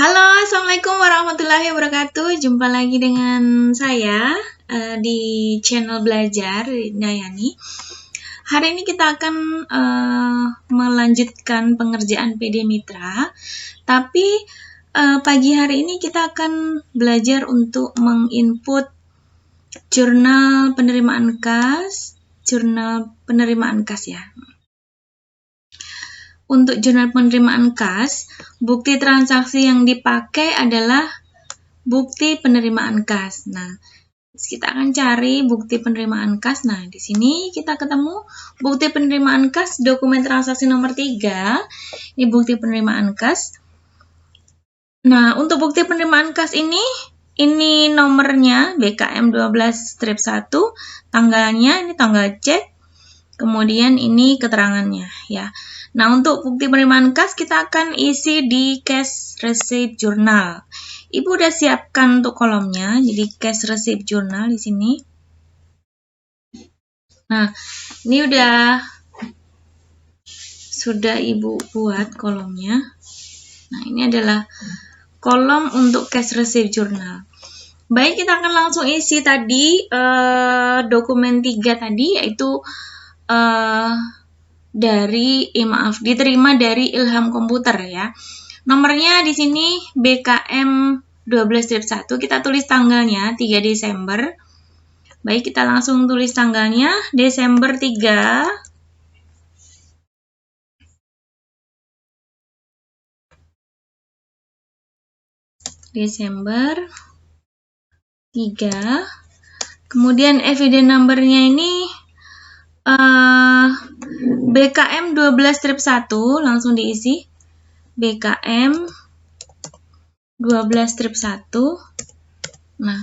Halo, Assalamualaikum warahmatullahi wabarakatuh. Jumpa lagi dengan saya di channel Belajar Dayani. Hari ini kita akan melanjutkan pengerjaan PD Mitra, tapi pagi hari ini kita akan belajar untuk menginput jurnal penerimaan kas ya. Untuk jurnal penerimaan kas, bukti transaksi yang dipakai adalah bukti penerimaan kas. Nah, kita akan cari bukti penerimaan kas. Nah, di sini kita ketemu bukti penerimaan kas dokumen transaksi nomor 3. Ini bukti penerimaan kas. Nah, untuk bukti penerimaan kas ini nomornya BKM 12-1, tanggalnya ini tanggal cek, kemudian ini keterangannya ya. Nah, untuk bukti penerimaan kas kita akan isi di cash receipt journal. Ibu udah siapkan untuk kolomnya, jadi cash receipt journal di sini. Nah, ini sudah Ibu buat kolomnya. Nah, ini adalah kolom untuk cash receipt journal. Baik, kita akan langsung isi tadi dokumen 3 tadi, yaitu diterima dari Ilham Komputer ya. Nomornya di sini BKM 12-1, kita tulis tanggalnya 3 Desember. Baik, kita langsung tulis tanggalnya Desember 3. Desember 3. Kemudian evidence number-nya ini BKM 12-1, langsung diisi. BKM 12-1. Nah,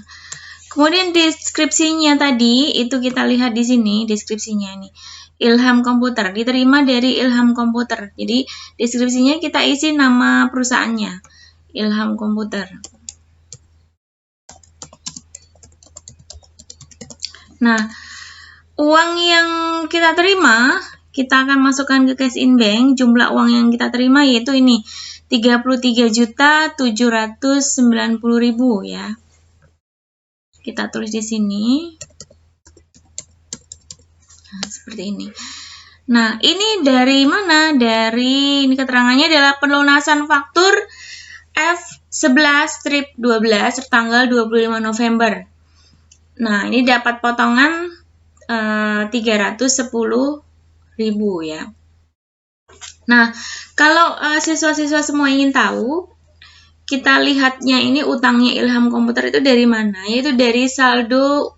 kemudian deskripsinya tadi itu kita lihat di sini, deskripsinya ini. Ilham Komputer, diterima dari Ilham Komputer. Jadi, deskripsinya kita isi nama perusahaannya, Ilham Komputer. Nah, uang yang kita terima, kita akan masukkan ke cash in bank. Jumlah uang yang kita terima yaitu ini 33.790.000 ya. Kita tulis di sini. Nah, seperti ini. Nah, ini dari mana? Dari ini keterangannya adalah pelunasan faktur F11-12 tertanggal 25 November. Nah, ini dapat potongan 310.000 ya. Nah, kalau siswa-siswa semua ingin tahu, kita lihatnya ini utangnya Ilham Komputer itu dari mana? Yaitu dari saldo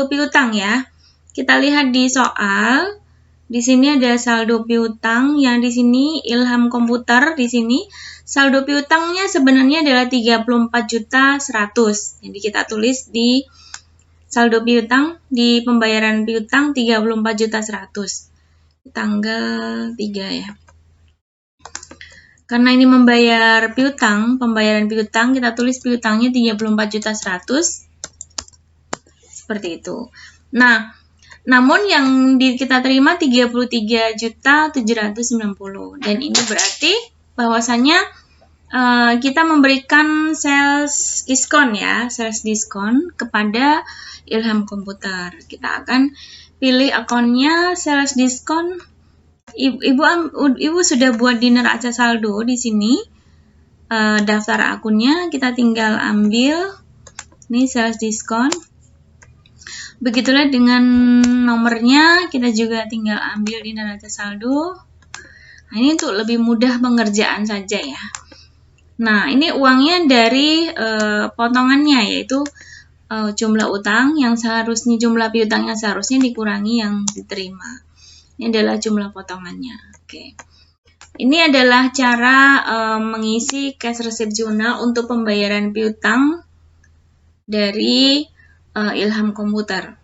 piutang ya. Kita lihat di soal, di sini ada saldo piutang yang di sini Ilham Komputer di sini saldo piutangnya sebenarnya adalah 34.100.000. Jadi kita tulis di saldo piutang di pembayaran piutang 34.100.000. Tanggal 3 ya. Karena ini membayar piutang, pembayaran piutang, kita tulis piutangnya 34.100.000. Seperti itu. Nah, namun yang kita terima 33.790.000. Dan ini berarti bahwasannya kita memberikan sales diskon ya, sales diskon kepada Ilham Komputer. Kita akan pilih akunnya sales diskon. Ibu sudah buat di neraca saldo di sini. Daftar akunnya kita tinggal ambil. Ini sales diskon. Begitulah dengan nomornya kita juga tinggal ambil di neraca saldo. Nah, ini untuk lebih mudah pengerjaan saja ya. Nah, ini uangnya dari potongannya yaitu jumlah utang yang seharusnya, jumlah piutang yang seharusnya dikurangi yang diterima. Ini adalah jumlah potongannya. Oke. Ini adalah cara mengisi cash receipt journal untuk pembayaran piutang dari Ilham Komputer.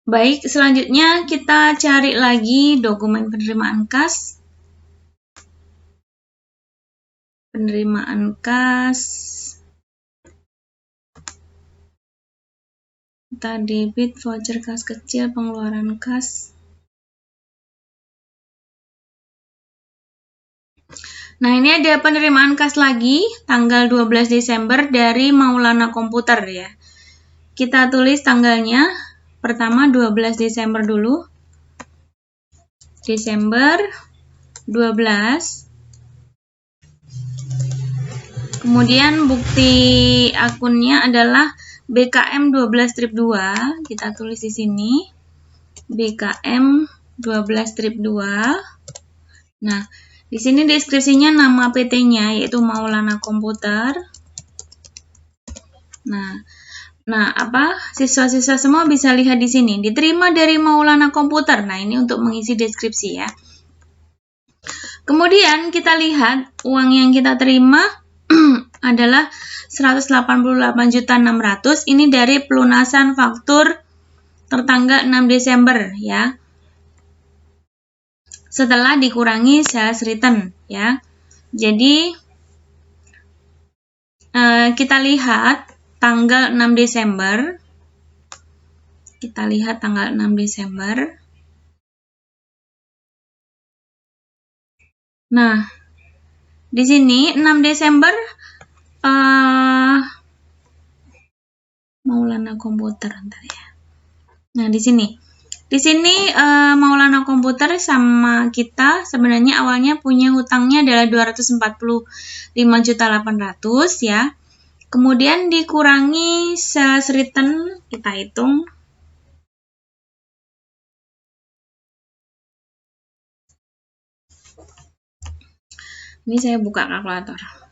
Baik, selanjutnya kita cari lagi dokumen penerimaan kas. Penerimaan kas. Kita debit, voucher kas kecil, pengeluaran kas. Nah, ini ada penerimaan kas lagi tanggal 12 Desember dari Maulana Komputer ya. Kita tulis tanggalnya. Pertama 12 Desember dulu. Desember 12. Kemudian bukti akunnya adalah BKM 12 strip 2. Kita tulis di sini. BKM 12 strip 2. Nah, di sini deskripsinya nama PT-nya yaitu Maulana Komputer. Nah, siswa-siswa semua bisa lihat di sini. Diterima dari Maulana Komputer. Nah, ini untuk mengisi deskripsi ya. Kemudian kita lihat uang yang kita terima adalah 188.600.000. Ini dari pelunasan faktur tertanggal 6 Desember ya. Setelah dikurangi sales return ya. Jadi kita lihat tanggal 6 Desember. Kita lihat tanggal 6 Desember. Nah, di sini 6 Desember Maulana Komputer ntar ya. Nah, di sini Maulana Komputer sama kita sebenarnya awalnya punya hutangnya adalah 245.800.000 ya. Kemudian dikurangi sales return, kita hitung. Ini saya buka kalkulator.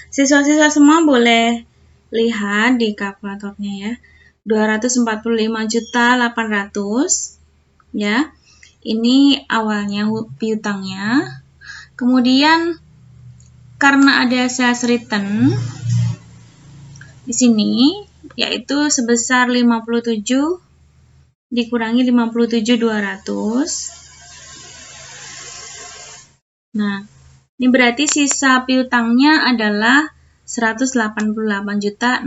Siswa-siswa semua boleh lihat di kalkulatornya ya. 245.800.000 ya. Ini awalnya piutangnya. Kemudian karena ada sales return di sini yaitu sebesar 57 dikurangi 57.200. Nah, ini berarti sisa piutangnya adalah 188.600.000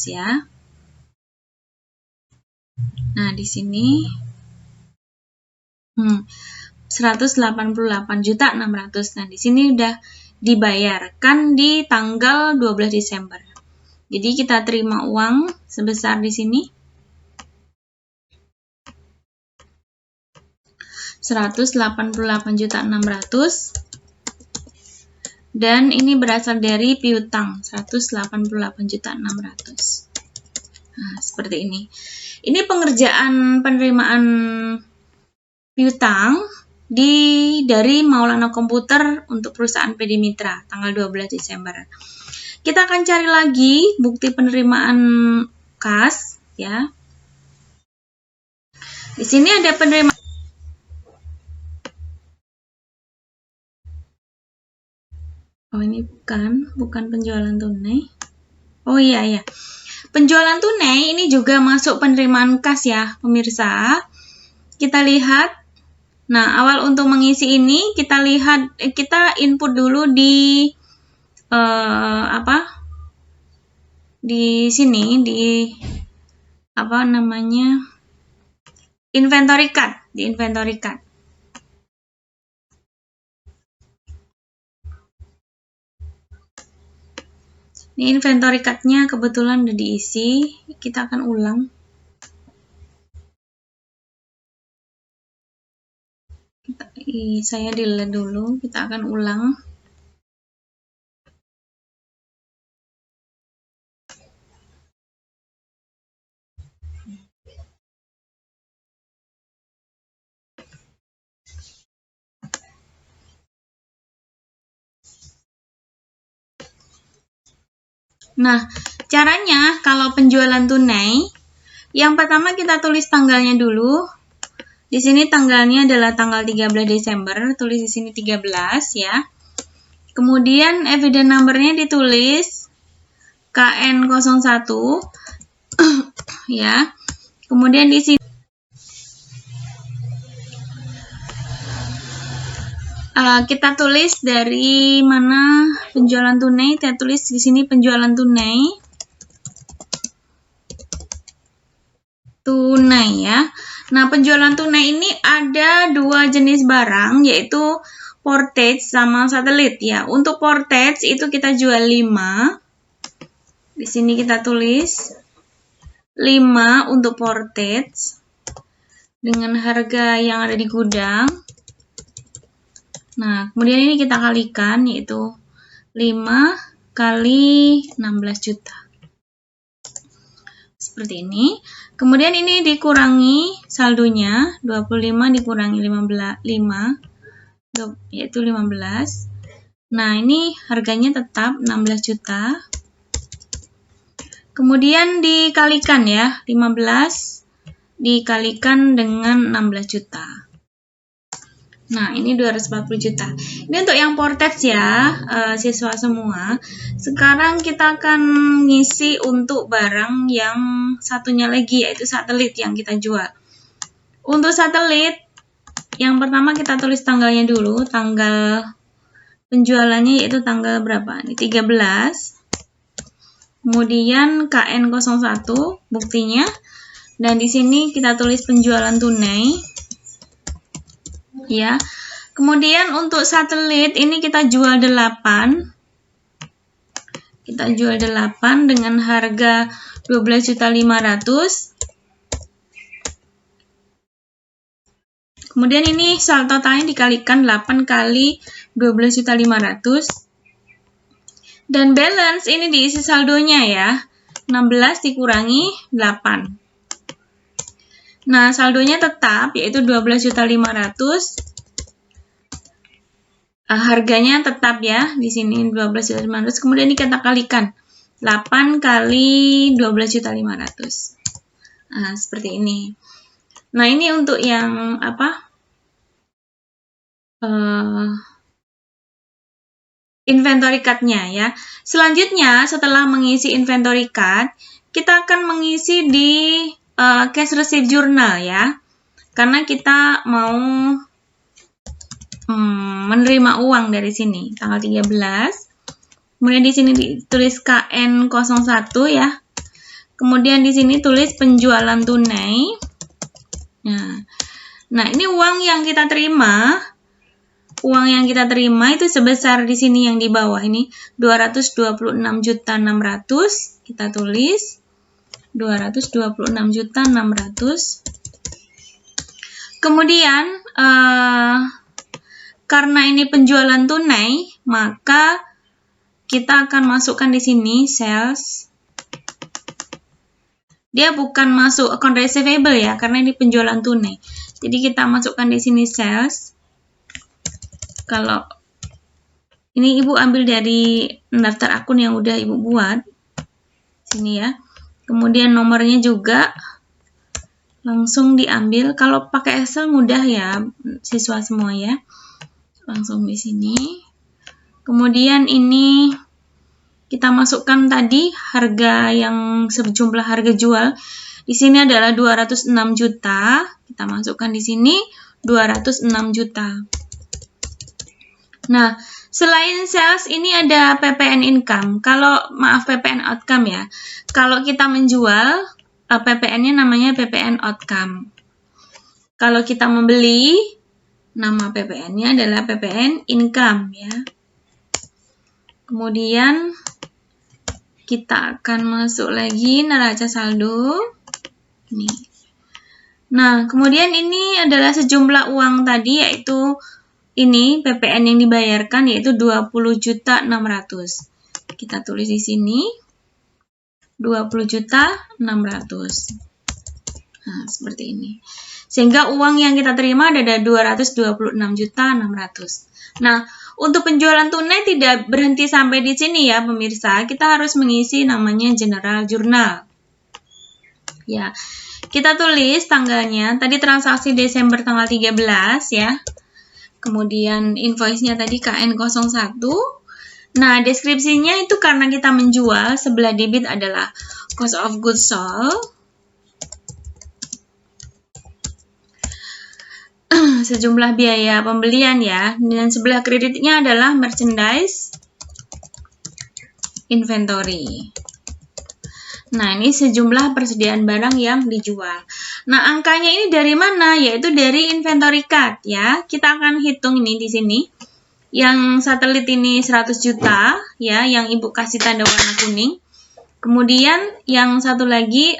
ya. Nah, di sini 188.600.000. Nah, di sini udah dibayarkan di tanggal 12 Desember. Jadi kita terima uang sebesar di sini 188.600.000 dan ini berasal dari piutang 188.600.000. Nah, seperti ini. Ini pengerjaan penerimaan piutang dari Maulana Komputer untuk perusahaan PD Mitra tanggal 12 Desember. Kita akan cari lagi bukti penerimaan kas ya. Di sini ada penerimaan. Oh, ini bukan penjualan tunai. Oh iya. Penjualan tunai ini juga masuk penerimaan kas ya, pemirsa. Kita lihat. Nah, awal untuk mengisi ini kita lihat kita input dulu di di sini di inventory card, di inventory card. Ini inventory card-nya kebetulan udah diisi, kita akan ulang. Saya delete dulu, kita akan ulang. Nah, caranya kalau penjualan tunai, yang pertama kita tulis tanggalnya dulu. Di sini tanggalnya adalah tanggal 13 Desember, tulis di sini 13 ya. Kemudian evidence number-nya ditulis KN01 ya. Kemudian di sini kita tulis dari mana penjualan tunai. Kita tulis di sini penjualan tunai. Tunai ya. Nah, penjualan tunai ini ada dua jenis barang, yaitu portage sama satelit ya. Untuk portage itu kita jual 5. Di sini kita tulis 5 untuk portage dengan harga yang ada di gudang. Nah, kemudian ini kita kalikan, yaitu 5 kali 16 juta. Seperti ini. Kemudian ini dikurangi saldonya, 25 dikurangi 5, yaitu 15. Nah, ini harganya tetap 16 juta. Kemudian dikalikan ya, 15 dikalikan dengan 16 juta. Nah, ini 240 juta. Ini untuk yang portage ya, siswa semua. Sekarang kita akan ngisi untuk barang yang satunya lagi, yaitu satelit yang kita jual. Untuk satelit, yang pertama kita tulis tanggalnya dulu. Tanggal penjualannya yaitu tanggal berapa? Ini 13. Kemudian KN01 buktinya. Dan di sini kita tulis penjualan tunai. Ya. Kemudian untuk satelit ini kita jual 8. Kita jual 8 dengan harga 12.500.000. Kemudian ini saldo totalnya dikalikan 8 kali 12.500.000. Dan balance ini diisi saldonya ya. 16 dikurangi 8. Nah, saldonya tetap yaitu 12.500.000. Harganya tetap ya, di sini 12.500.000. Kemudian ini kita kalikan 8 kali 12.500.000. Nah, seperti ini. Nah, ini untuk yang apa? Inventory card-nya ya. Selanjutnya, setelah mengisi inventory card, kita akan mengisi di cash receipt journal ya, karena kita mau menerima uang dari sini tanggal 13. Kemudian di sini ditulis KN01 ya. Kemudian di sini tulis penjualan tunai. Nah, ini uang yang kita terima. Uang yang kita terima itu sebesar di sini yang di bawah ini 226.600.000. Kita tulis 226.600.000. Kemudian karena ini penjualan tunai, maka kita akan masukkan di sini sales. Dia bukan masuk account receivable ya, karena ini penjualan tunai. Jadi kita masukkan di sini sales. Kalau ini Ibu ambil dari daftar akun yang udah Ibu buat. Sini ya. Kemudian nomornya juga langsung diambil. Kalau pakai Excel mudah ya, siswa semua ya. Langsung di sini. Kemudian ini kita masukkan tadi harga yang sejumlah harga jual. Di sini adalah 206 juta. Kita masukkan di sini 206 juta. Nah, selain sales ini ada PPN income. PPN outcome ya. Kalau kita menjual, PPN-nya namanya PPN outcome. Kalau kita membeli, nama PPN-nya adalah PPN income ya. Kemudian kita akan masuk lagi neraca saldo. Ini. Nah, kemudian ini adalah sejumlah uang tadi, yaitu ini PPN yang dibayarkan yaitu 20.600.000. Kita tulis di sini 20.600.000. Nah, seperti ini. Sehingga uang yang kita terima ada 226.600.000. Nah, untuk penjualan tunai tidak berhenti sampai di sini ya, pemirsa. Kita harus mengisi namanya general journal. Ya. Kita tulis tanggalnya. Tadi transaksi Desember tanggal 13 ya. Kemudian invoice-nya tadi KN01. Nah, deskripsinya itu karena kita menjual, sebelah debit adalah cost of goods sold. sejumlah biaya pembelian ya. Dan sebelah kreditnya adalah merchandise inventory. Nah, ini sejumlah persediaan barang yang dijual. Nah, angkanya ini dari mana? Yaitu dari inventory card ya. Kita akan hitung ini di sini. Yang satelit ini 100 juta ya, yang Ibu kasih tanda warna kuning. Kemudian yang satu lagi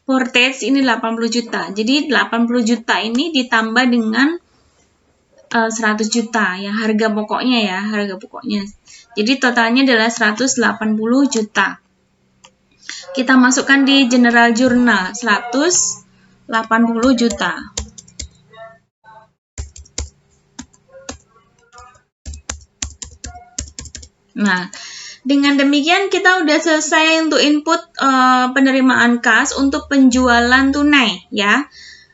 portage ini 80 juta. Jadi 80 juta ini ditambah dengan 100 juta ya, harga pokoknya. Jadi totalnya adalah 180 juta. Kita masukkan di general journal 180 juta. Nah, dengan demikian kita udah selesai untuk input penerimaan kas untuk penjualan tunai ya.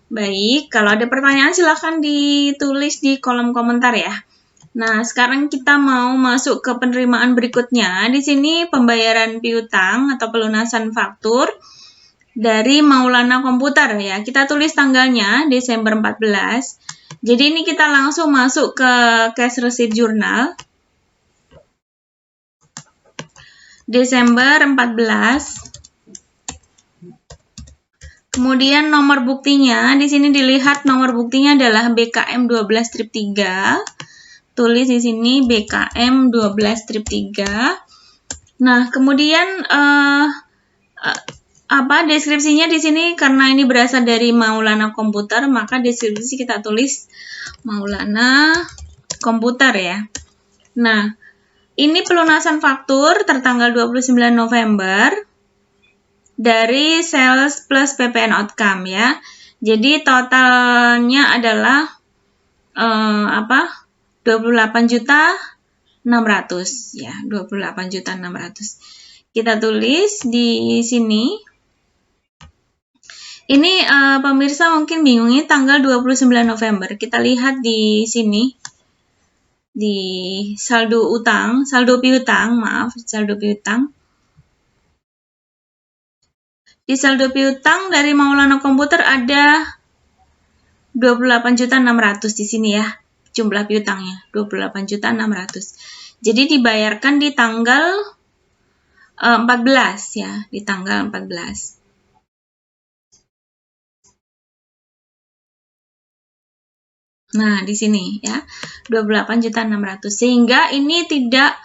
Baik, kalau ada pertanyaan silahkan ditulis di kolom komentar ya. Nah, sekarang kita mau masuk ke penerimaan berikutnya. Di sini pembayaran piutang atau pelunasan faktur dari Maulana Komputer ya. Kita tulis tanggalnya Desember 14. Jadi ini kita langsung masuk ke cash receipt journal. Desember 14. Kemudian nomor buktinya, di sini dilihat nomor buktinya adalah BKM 12 strip 3. Tulis di sini BKM 12 strip 3. Nah, kemudian deskripsinya di sini karena ini berasal dari Maulana Komputer, maka deskripsi kita tulis Maulana Komputer ya. Nah, ini pelunasan faktur tertanggal 29 November dari sales plus PPN outcome ya. Jadi totalnya adalah 28.600 ya, 28.600. Kita tulis di sini. Ini pemirsa mungkin bingung, ini tanggal 29 November. Kita lihat di sini di saldo piutang. Di saldo piutang dari Maulana Komputer ada 28.600 di sini ya. Jumlah piutangnya 28.600. Jadi dibayarkan di tanggal 14 ya, di tanggal 14. Nah, di sini ya, 28.600. Sehingga ini tidak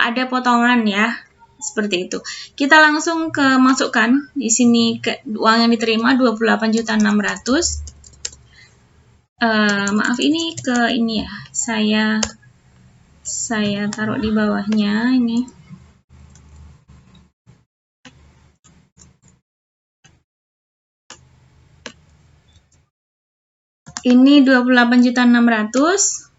ada potongan ya. Seperti itu. Kita langsung ke masukkan di sini ke uang yang diterima 28.600. Maaf ini ke ini ya. Saya taruh di bawahnya ini. Ini 28.600.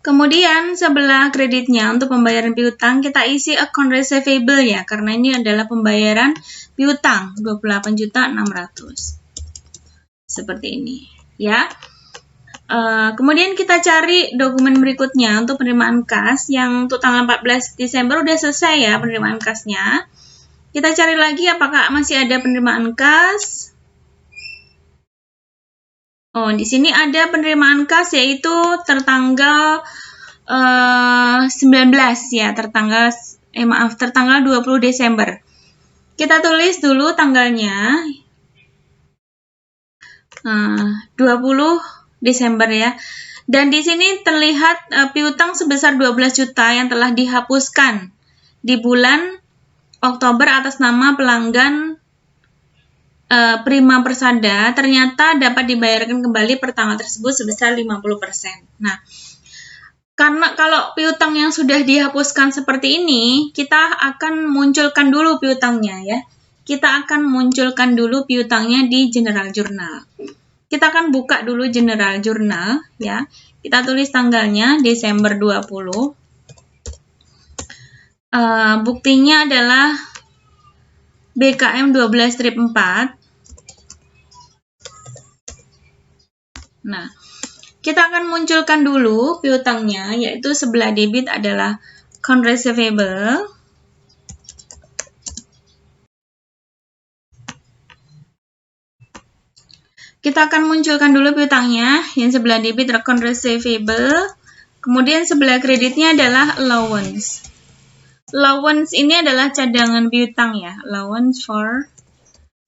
Kemudian sebelah kreditnya untuk pembayaran piutang kita isi account receivable ya, karena ini adalah pembayaran piutang 28.600. Seperti ini ya. Kemudian kita cari dokumen berikutnya untuk penerimaan kas yang untuk tanggal 14 Desember udah selesai ya penerimaan kasnya. Kita cari lagi apakah masih ada penerimaan kas. Oh, di sini ada penerimaan kas yaitu tertanggal 19 ya, tertanggal 20 Desember. Kita tulis dulu tanggalnya 20 Desember ya. Dan di sini terlihat piutang sebesar 12 juta yang telah dihapuskan di bulan Oktober atas nama pelanggan Prima Persada, ternyata dapat dibayarkan kembali per tanggal tersebut sebesar 50%. Nah, karena kalau piutang yang sudah dihapuskan seperti ini, kita akan munculkan dulu piutangnya ya. Kita akan munculkan dulu piutangnya di General Journal. Kita akan buka dulu General Journal ya. Kita tulis tanggalnya Desember 20. Buktinya adalah BKM 12 strip 4. Nah, kita akan munculkan dulu piutangnya, yaitu sebelah debit adalah account receivable. Kita akan munculkan dulu piutangnya, yang sebelah debit account receivable, kemudian sebelah kreditnya adalah allowance. Allowance ini adalah cadangan piutang ya, allowance for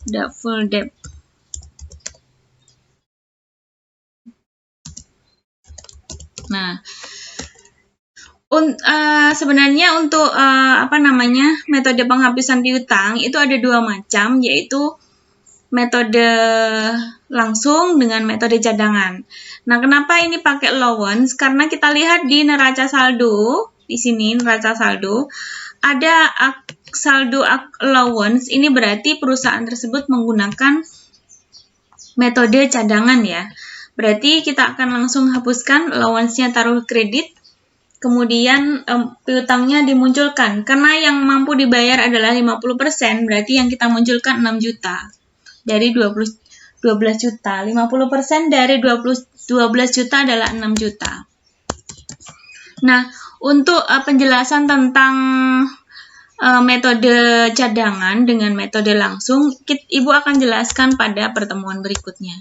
doubtful debt. Nah, sebenarnya untuk metode penghapusan piutang itu ada dua macam, yaitu metode langsung dengan metode cadangan. Nah, kenapa ini pakai allowance? Karena kita lihat di neraca saldo, di sini neraca saldo, ada saldo allowance, ini berarti perusahaan tersebut menggunakan metode cadangan ya. Berarti kita akan langsung hapuskan allowance-nya, taruh kredit, kemudian piutangnya dimunculkan. Karena yang mampu dibayar adalah 50%, berarti yang kita munculkan 6 juta. Dari 12 juta. 50% dari 12 juta adalah 6 juta. Nah, untuk penjelasan tentang metode cadangan dengan metode langsung, Ibu akan jelaskan pada pertemuan berikutnya.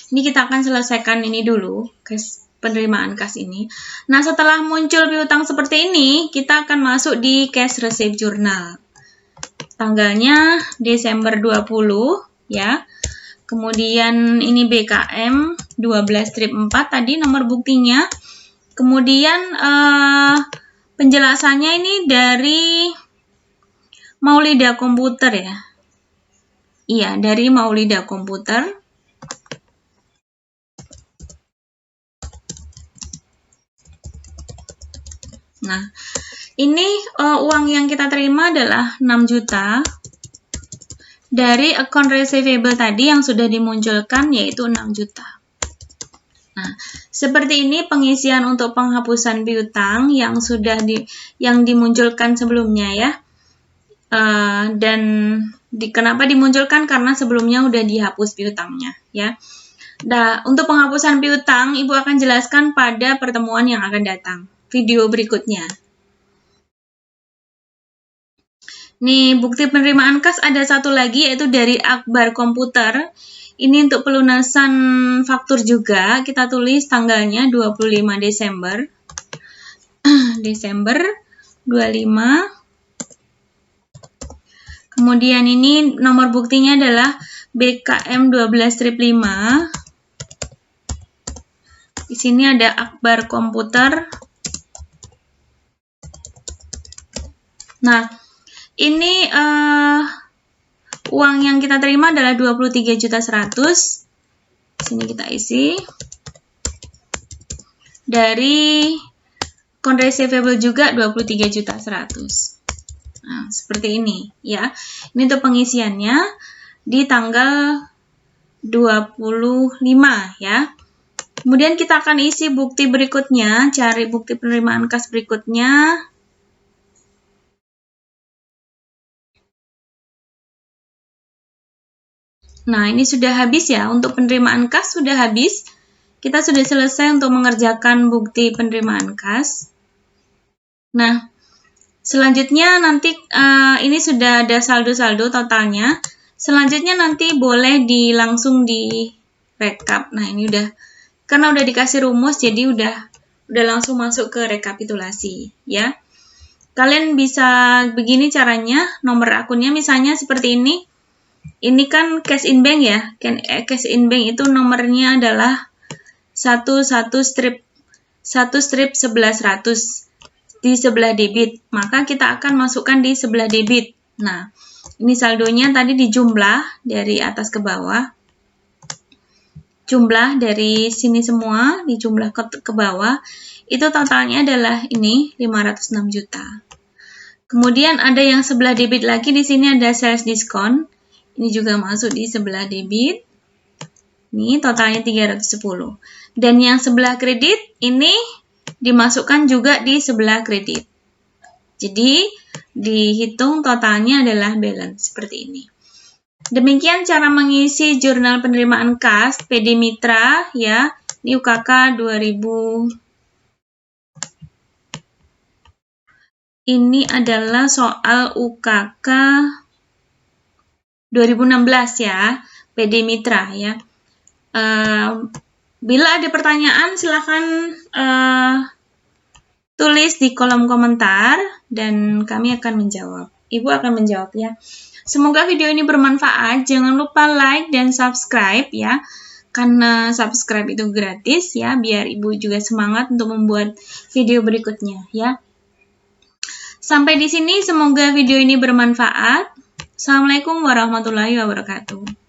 Ini kita akan selesaikan ini dulu, penerimaan kas ini. Nah, setelah muncul piutang seperti ini, kita akan masuk di cash receipt journal. Tanggalnya Desember 20 ya. Kemudian ini BKM 12-4 tadi nomor buktinya. Kemudian penjelasannya ini dari Maulida Komputer ya. Iya, dari Maulida Komputer. Nah, ini uang yang kita terima adalah 6 juta dari account receivable tadi yang sudah dimunculkan, yaitu 6 juta. Nah, seperti ini pengisian untuk penghapusan piutang yang sudah dimunculkan sebelumnya ya. Dan kenapa dimunculkan? Karena sebelumnya udah dihapus piutangnya ya. Nah, untuk penghapusan piutang, Ibu akan jelaskan pada pertemuan yang akan datang, video berikutnya. Nih, bukti penerimaan kas ada satu lagi, yaitu dari Akbar Komputer. Ini untuk pelunasan faktur juga, kita tulis tanggalnya 25 Desember. Desember 25. Kemudian ini nomor buktinya adalah BKM 12-5. Di sini ada Akbar Komputer. Nah, ini uang yang kita terima adalah 23.100.000. Sini kita isi. Dari account receivable juga 23.100.000. Nah, seperti ini ya. Ini untuk pengisiannya di tanggal 25 ya. Kemudian kita akan isi bukti berikutnya, cari bukti penerimaan kas berikutnya. Nah, ini sudah habis ya, untuk penerimaan kas sudah habis. Kita sudah selesai untuk mengerjakan bukti penerimaan kas. Nah, selanjutnya nanti ini sudah ada saldo-saldo totalnya. Selanjutnya nanti boleh langsung di rekap. Nah, ini karena udah dikasih rumus, jadi udah langsung masuk ke rekapitulasi ya. Kalian bisa begini caranya, nomor akunnya misalnya seperti ini. Ini kan cash in bank ya. Cash in bank itu nomornya adalah 1 strip 1100 di sebelah debit. Maka kita akan masukkan di sebelah debit. Nah, ini saldonya tadi dijumlah dari atas ke bawah. Jumlah dari sini semua dijumlah ke bawah. Itu totalnya adalah ini 506 juta. Kemudian ada yang sebelah debit lagi, di sini ada sales discount. Ini juga masuk di sebelah debit. Ini totalnya 310. Dan yang sebelah kredit ini dimasukkan juga di sebelah kredit. Jadi dihitung totalnya adalah balance seperti ini. Demikian cara mengisi jurnal penerimaan kas PD Mitra ya. Ini UKK 2000. Ini adalah soal UKK 2016 ya. PD Mitra ya. Bila ada pertanyaan silahkan tulis di kolom komentar dan kami akan menjawab. Ibu akan menjawab ya. Semoga video ini bermanfaat. Jangan lupa like dan subscribe ya. Karena subscribe itu gratis ya, biar Ibu juga semangat untuk membuat video berikutnya ya. Sampai di sini, semoga video ini bermanfaat. Assalamualaikum warahmatullahi wabarakatuh.